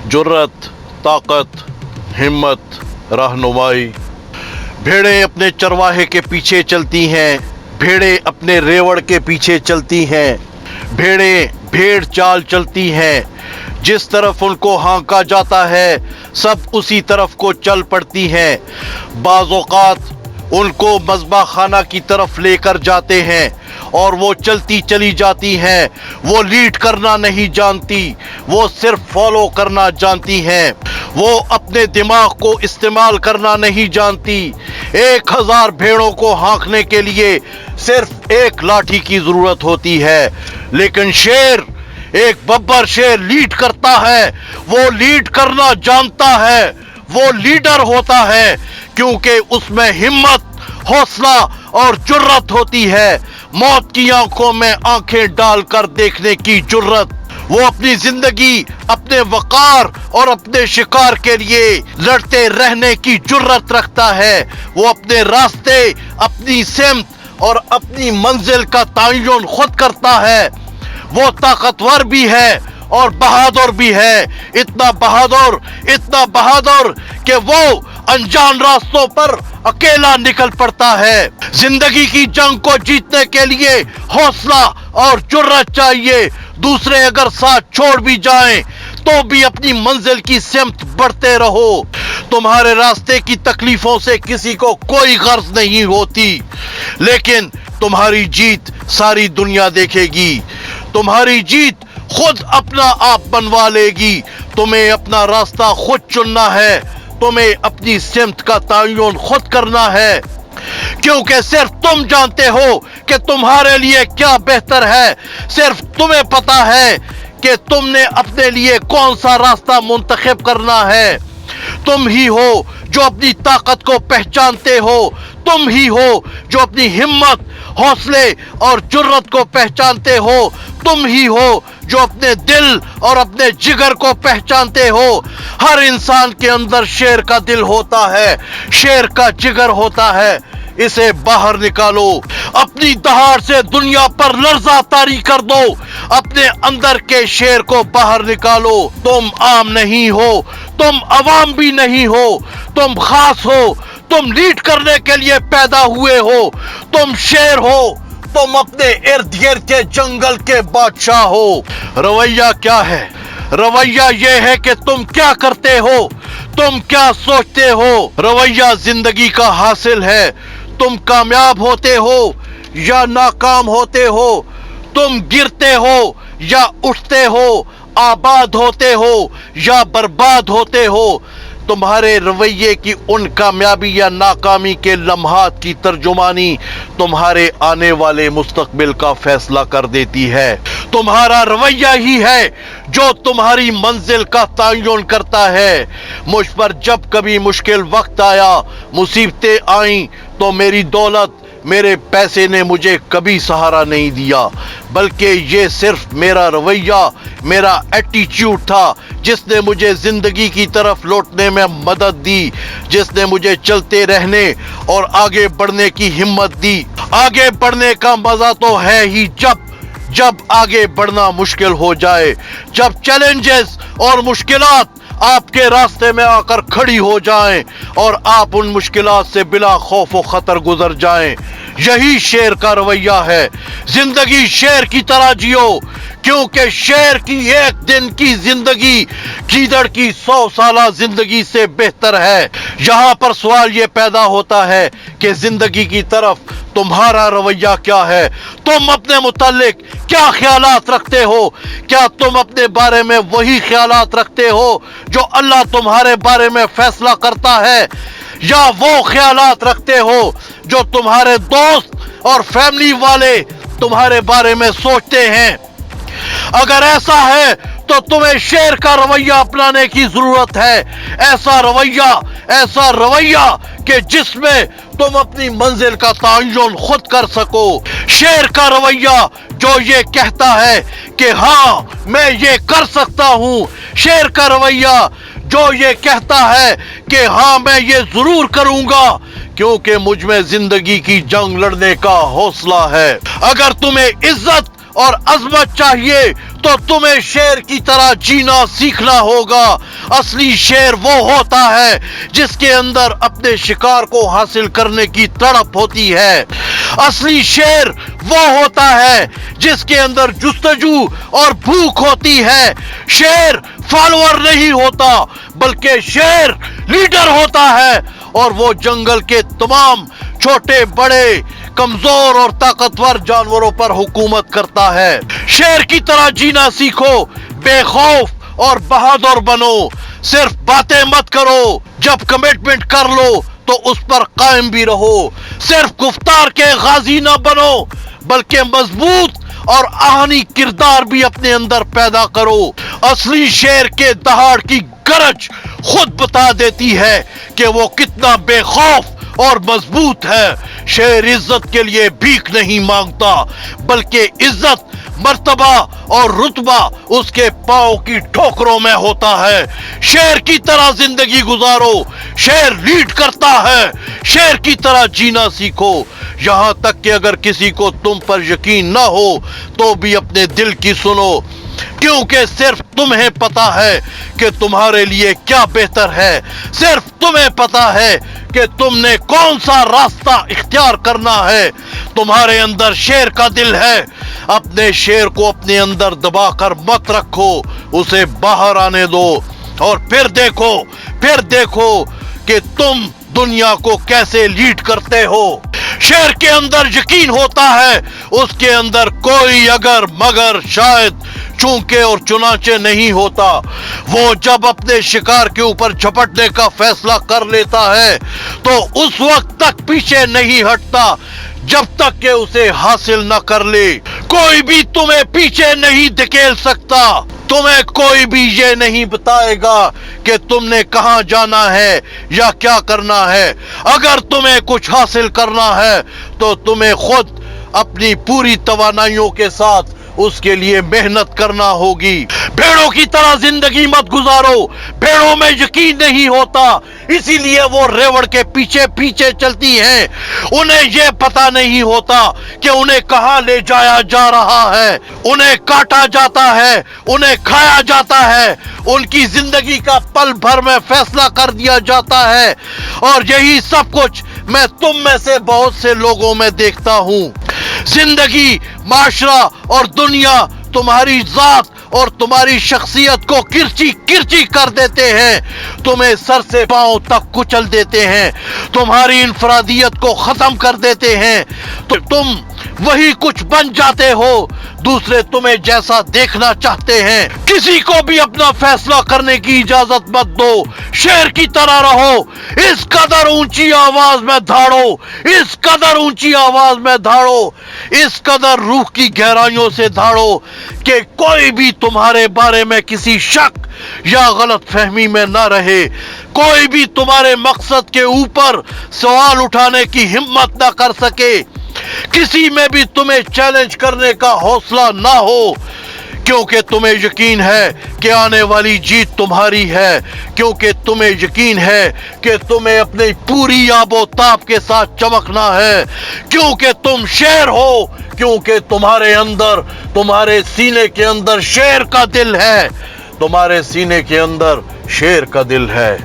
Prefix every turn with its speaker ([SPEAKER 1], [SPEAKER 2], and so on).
[SPEAKER 1] जुर्रत, ताकत, हिम्मत, रहनुमाई। भेड़ें अपने चरवाहे के पीछे चलती हैं, भेड़ें अपने रेवड़ के पीछे चलती हैं, भेड़ें भेड़ चाल चलती हैं। जिस तरफ उनको हाँका जाता है सब उसी तरफ को चल पड़ती हैं। बाज़ औक़ात उनको मज़बा खाना की तरफ लेकर जाते हैं और वो चलती चली जाती हैं। वो लीड करना नहीं जानती, वो सिर्फ फॉलो करना जानती हैं। वो अपने दिमाग को इस्तेमाल करना नहीं जानती। 1000 भेड़ों को हाँकने के लिए सिर्फ एक लाठी की जरूरत होती है, लेकिन शेर, एक बब्बर शेर लीड करता है। वो लीड करना जानता है, वो लीडर होता है, क्योंकि उसमें हिम्मत, हौसला और जुर्रत होती है। मौत की आंखों में आंखें डालकर देखने की जुर्रत। वो अपनी जिंदगी, अपने वकार और अपने शिकार के लिए लड़ते रहने की जुर्रत रखता है। वो अपने रास्ते, अपनी सिमत और अपनी मंजिल का तयन खुद करता है। वो ताकतवर भी है और बहादुर भी है। इतना बहादुर कि वो अनजान रास्तों पर अकेला निकल पड़ता है। जिंदगी की जंग को जीतने के लिए हौसला और जुर्रत चाहिए। दूसरे अगर साथ छोड़ भी जाएं तो भी अपनी मंजिल की सिमत बढ़ते रहो। तुम्हारे रास्ते की तकलीफों से किसी को कोई गर्ज नहीं होती, लेकिन तुम्हारी जीत सारी दुनिया देखेगी। तुम्हारी जीत खुद अपना आप बनवा लेगी। तुम्हें अपना रास्ता खुद चुनना है, तुम्हें अपनी सिमत का तयन खुद करना है, क्योंकि सिर्फ तुम जानते हो कि तुम्हारे लिए क्या बेहतर है। सिर्फ तुम्हें पता है कि तुमने अपने लिए कौन सा रास्ता मुंतखब करना है। तुम ही हो जो अपनी ताकत को पहचानते हो। तुम ही हो जो अपनी हिम्मत, हौसले और जुर्रत को पहचानते हो। तुम ही हो जो अपने दिल और अपने जिगर को पहचानते हो। हर इंसान के अंदर शेर का दिल होता है, शेर का जिगर होता है। इसे बाहर निकालो। अपनी दहाड़ से दुनिया पर लर्जा तारी कर दो। अपने अंदर के शेर को बाहर निकालो। तुम आम नहीं हो, तुम अवाम भी नहीं हो, तुम खास हो। तुम लीड करने के लिए पैदा हुए हो। तुम शेर हो, तुम अपने इर्द गिर्द के जंगल के बादशाह हो। रवैया क्या है? रवैया ये है कि तुम क्या करते हो, तुम क्या सोचते हो। रवैया जिंदगी का हासिल है। तुम कामयाब होते हो या नाकाम होते हो, तुम गिरते हो या उठते हो, आबाद होते हो या बर्बाद होते हो। तुम्हारे रवैये की उन कामयाबी या नाकामी के लम्हात की तर्जुमानी तुम्हारे आने वाले मुस्तकबिल का फैसला कर देती है। तुम्हारा रवैया ही है जो तुम्हारी मंजिल का तयन करता है। मुझ पर जब कभी मुश्किल वक्त आया, मुसीबतें आईं, तो मेरी दौलत, मेरे पैसे ने मुझे कभी सहारा नहीं दिया, बल्कि ये सिर्फ मेरा रवैया, मेरा एटीट्यूड था जिसने मुझे जिंदगी की तरफ लौटने में मदद दी, जिसने मुझे चलते रहने और आगे बढ़ने की हिम्मत दी। आगे बढ़ने का मजा तो है ही जब आगे बढ़ना मुश्किल हो जाए, जब चैलेंजेस और मुश्किलात आपके रास्ते में आकर खड़ी हो जाएं और आप उन मुश्किलात से बिला खौफ व खतर गुजर जाएं। यही शेर का रवैया है। जिंदगी शेर की तरह जियो, क्योंकि शेर की एक दिन की जिंदगी गीदड़ की 100 साला जिंदगी से बेहतर है। यहाँ पर सवाल ये पैदा होता है कि जिंदगी की तरफ तुम्हारा रवैया क्या है? तुम अपने मुतालिक क्या ख्यालात रखते हो? क्या तुम अपने बारे में वही ख्यालात रखते हो जो अल्लाह तुम्हारे बारे में फैसला करता है, या वो ख्यालात रखते हो जो तुम्हारे दोस्त और फैमिली वाले तुम्हारे बारे में सोचते हैं? अगर ऐसा है तो तुम्हें शेर का रवैया अपनाने की जरूरत है। ऐसा रवैया कि जिसमें तुम अपनी मंजिल का तयन खुद कर सको। शेर का रवैया जो ये कहता है कि हाँ मैं ये कर सकता हूँ। शेर का रवैया जो ये कहता है कि हाँ मैं ये जरूर करूंगा, क्योंकि मुझ में जिंदगी की जंग लड़ने का हौसला है। अगर तुम्हें इज्जत और अजमत चाहिए तो तुम्हें शेर की तरह जीना सीखना होगा। असली शेर वो होता है जिसके अंदर अपने शिकार को हासिल करने की तड़प होती है। असली शेर वो होता है जिसके अंदर जुस्तजू और भूख होती है। शेर फॉलोअर नहीं होता बल्कि शेर लीडर होता है और वो जंगल के तमाम छोटे बड़े कमजोर और ताकतवर जानवरों पर हुकूमत करता है। शेर की तरह जीना सीखो, बेखौफ और बहादुर बनो। सिर्फ बातें मत करो, जब कमिटमेंट कर लो तो उस पर कायम भी रहो। सिर्फ गुफ्तार के गाजी ना बनो बल्कि मजबूत और आहनी किरदार भी अपने अंदर पैदा करो। असली शेर के दहाड़ की गरज खुद बता देती है कि वो कितना बेखौफ और मजबूत है। शेर इज्जत के लिए भीख नहीं मांगता बल्कि इज्जत, मर्तबा और रुतबा उसके पांव की ठोकरों में होता है। शेर की तरह जिंदगी गुजारो, शेर लीड करता है। शेर की तरह जीना सीखो। यहां तक कि अगर किसी को तुम पर यकीन ना हो तो भी अपने दिल की सुनो, क्योंकि सिर्फ तुम्हें पता है कि तुम्हारे लिए क्या बेहतर है। सिर्फ तुम्हें पता है कि तुमने कौन सा रास्ता इख्तियार करना है। तुम्हारे अंदर शेर का दिल है। अपने शेर को अपने अंदर दबाकर मत रखो, उसे बाहर आने दो और फिर देखो कि तुम दुनिया को कैसे लीड करते हो। शेर के अंदर यकीन होता है, उसके अंदर कोई अगर मगर शायद चूंके और चुनाचे नहीं होता। वो जब अपने शिकार के ऊपर झपटने का फैसला कर लेता है तो उस वक्त तक पीछे नहीं हटता जब तक कि उसे हासिल न कर ले। कोई भी तुम्हें पीछे नहीं धकेल सकता। तुम्हें कोई भी ये नहीं बताएगा कि तुमने कहां जाना है या क्या करना है। अगर तुम्हें कुछ हासिल करना है तो तुम्हें खुद अपनी पूरी तवानाइयों के साथ उसके लिए मेहनत करना होगी। भेड़ों की तरह जिंदगी मत गुजारो। भेड़ों में यकीन नहीं होता, इसीलिए वो रेवड़ के पीछे पीछे चलती हैं। उन्हें यह पता नहीं होता कि उन्हें कहां ले जाया जा रहा है। उन्हें काटा जाता है, उन्हें खाया जाता है, उनकी जिंदगी का पल भर में फैसला कर दिया जाता है। और यही सब कुछ मैं तुम में से बहुत से लोगों में देखता हूं। जिंदगी, माशरा और दुनिया तुम्हारी जात और तुम्हारी शख्सियत को किरची किरची कर देते हैं। तुम्हें सर से पांव तक कुचल देते हैं, तुम्हारी इंफरादियत को खत्म कर देते हैं। तो तुम वही कुछ बन जाते हो दूसरे तुम्हें जैसा देखना चाहते हैं। किसी को भी अपना फैसला करने की इजाजत मत दो। शेर की तरह रहो। इस कदर ऊंची आवाज में धाड़ो, इस कदर ऊंची आवाज में धाड़ो, इस कदर रूह की गहराइयों से धाड़ो कि कोई भी तुम्हारे बारे में किसी शक या गलत फहमी में न रहे। कोई भी तुम्हारे मकसद के ऊपर सवाल उठाने की हिम्मत न कर सके। किसी में भी तुम्हें चैलेंज करने का हौसला ना हो, क्योंकि तुम्हें यकीन है कि आने वाली जीत तुम्हारी है। क्योंकि तुम्हें यकीन है कि तुम्हें अपनी पूरी आबोताब के साथ चमकना है। क्योंकि तुम शेर हो, क्योंकि तुम्हारे अंदर, तुम्हारे सीने के अंदर शेर का दिल है। तुम्हारे सीने के अंदर शेर का दिल है।